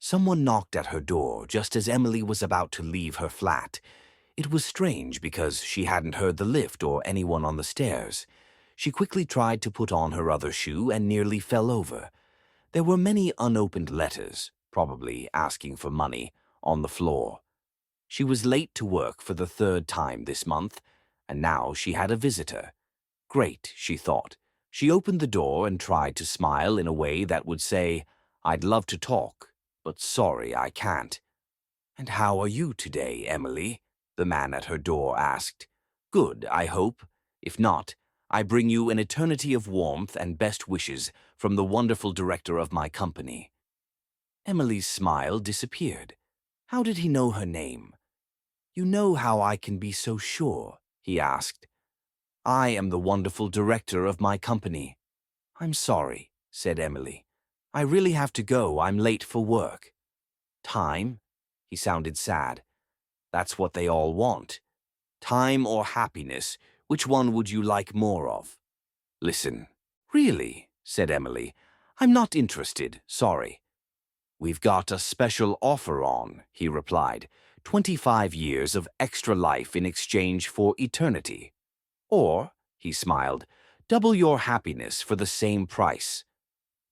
Someone knocked at her door just as Emily was about to leave her flat. It was strange because she hadn't heard the lift or anyone on the stairs. She quickly tried to put on her other shoe and nearly fell over. There were many unopened letters, probably asking for money, on the floor. She was late to work for the third time this month, and now she had a visitor. Great, she thought. She opened the door and tried to smile in a way that would say, "I'd love to talk, but sorry, I can't." "And how are you today, Emily?" the man at her door asked. "Good, I hope. If not, I bring you an eternity of warmth and best wishes from the wonderful director of my company." Emily's smile disappeared. How did he know her name? "You know how I can be so sure?" he asked. "I am the wonderful director of my company." "I'm sorry," said Emily. "I really have to go. I'm late for work." "Time?" He sounded sad. "That's what they all want. Time or happiness, which one would you like more of?" "Listen." "Really?" said Emily. "I'm not interested, sorry." "We've got a special offer on," he replied. 25 years of extra life in exchange for eternity. Or, he smiled, double your happiness for the same price."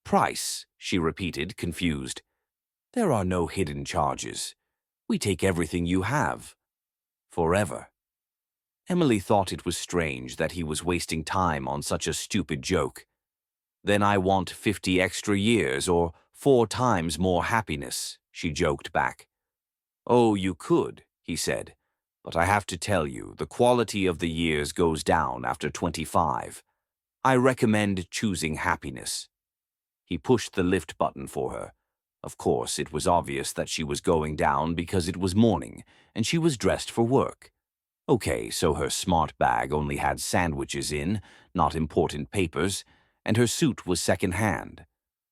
"Price?" she repeated, confused. "There are no hidden charges. We take everything you have. Forever." Emily thought it was strange that he was wasting time on such a stupid joke. "Then I want 50 extra years or 4 times more happiness," she joked back. "Oh, you could," he said, "but I have to tell you, the quality of the years goes down after 25. I recommend choosing happiness." He pushed the lift button for her. Of course, it was obvious that she was going down because it was morning, and she was dressed for work. Okay, so her smart bag only had sandwiches in, not important papers, and her suit was second-hand.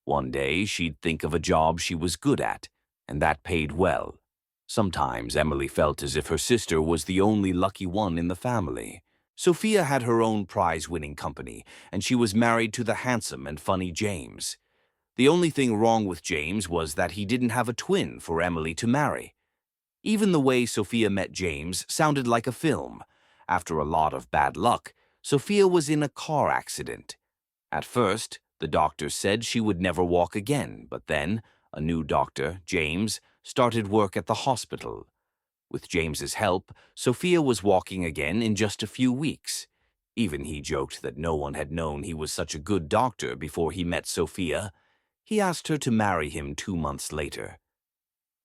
One day, she'd think of a job she was good at, and that paid well. Sometimes Emily felt as if her sister was the only lucky one in the family. Sophia had her own prize-winning company, and she was married to the handsome and funny James. The only thing wrong with James was that he didn't have a twin for Emily to marry. Even the way Sophia met James sounded like a film. After a lot of bad luck, Sophia was in a car accident. At first, the doctors said she would never walk again, but then a new doctor, James, started work at the hospital. With James's help, Sophia was walking again in just a few weeks. Even he joked that no one had known he was such a good doctor before he met Sophia. He asked her to marry him 2 months later.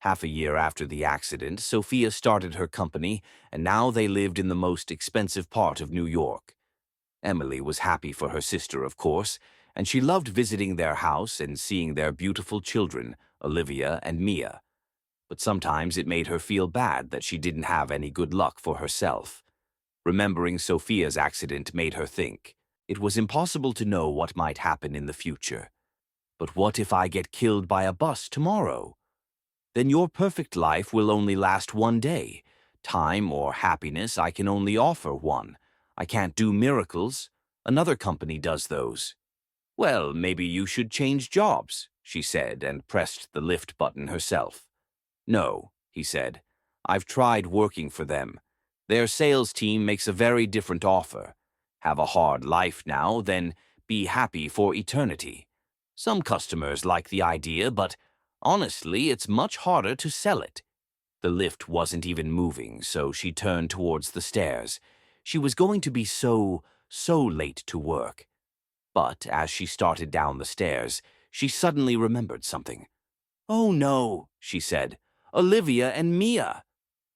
Half a year after the accident, Sophia started her company, and now they lived in the most expensive part of New York. Emily was happy for her sister, of course, and she loved visiting their house and seeing their beautiful children, Olivia and Mia. But sometimes it made her feel bad that she didn't have any good luck for herself. Remembering Sophia's accident made her think. It was impossible to know what might happen in the future. "But what if I get killed by a bus tomorrow?" "Then your perfect life will only last 1 day. Time or happiness, I can only offer one. I can't do miracles. Another company does those." "Well, maybe you should change jobs," she said, and pressed the lift button herself. "No," he said. "I've tried working for them. Their sales team makes a very different offer. Have a hard life now, then be happy for eternity. Some customers like the idea, but honestly, it's much harder to sell it." The lift wasn't even moving, so she turned towards the stairs. She was going to be so late to work. But as she started down the stairs, she suddenly remembered something. "Oh no," she said. "Olivia and Mia."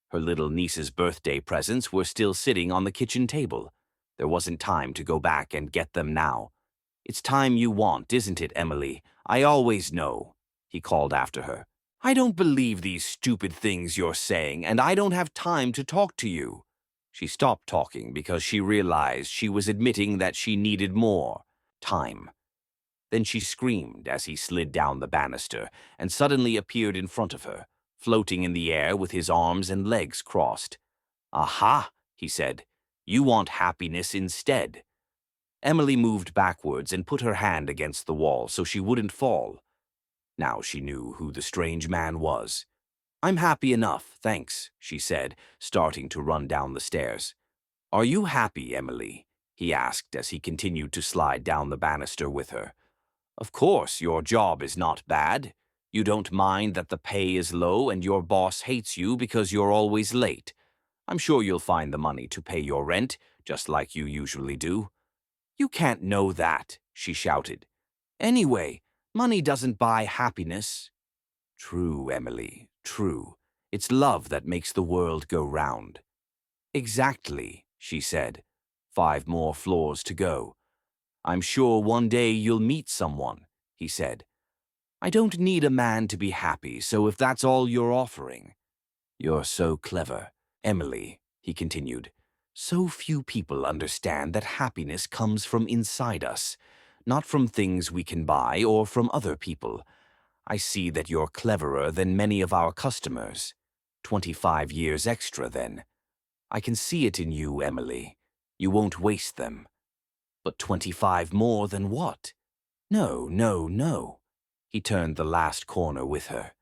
Her little niece's birthday presents were still sitting on the kitchen table. There wasn't time to go back and get them now. "It's time you want, isn't it, Emily? I always know," he called after her. "I don't believe these stupid things you're saying, and I don't have time to talk to you." She stopped talking because she realized she was admitting that she needed more time. Then she screamed as he slid down the banister and suddenly appeared in front of her, floating in the air with his arms and legs crossed. "Aha," he said. "You want happiness instead." Emily moved backwards and put her hand against the wall so she wouldn't fall. Now she knew who the strange man was. "I'm happy enough, thanks," she said, starting to run down the stairs. "Are you happy, Emily?" he asked as he continued to slide down the banister with her. "Of course, your job is not bad. You don't mind that the pay is low and your boss hates you because you're always late. I'm sure you'll find the money to pay your rent, just like you usually do." "You can't know that," she shouted. "Anyway, money doesn't buy happiness." "True, Emily, true. It's love that makes the world go round." "Exactly," she said. 5 more floors to go. "I'm sure one day you'll meet someone," he said. "I don't need a man to be happy, so if that's all you're offering—" "You're so clever, Emily," he continued. "So few people understand that happiness comes from inside us, not from things we can buy or from other people. I see that you're cleverer than many of our customers. 25 years extra, then. I can see it in you, Emily. You won't waste them. But 25 more than what? No, no, no." He turned the last corner with her.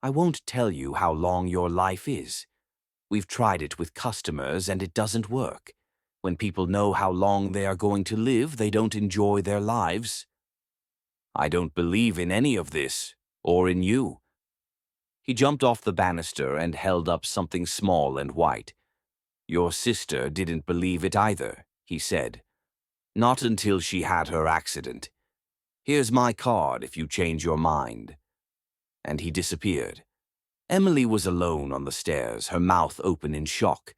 "I won't tell you how long your life is. We've tried it with customers and it doesn't work. When people know how long they are going to live, they don't enjoy their lives." "I don't believe in any of this, or in you." He jumped off the banister and held up something small and white. "Your sister didn't believe it either," he said. "Not until she had her accident. Here's my card if you change your mind." And he disappeared. Emily was alone on the stairs, her mouth open in shock.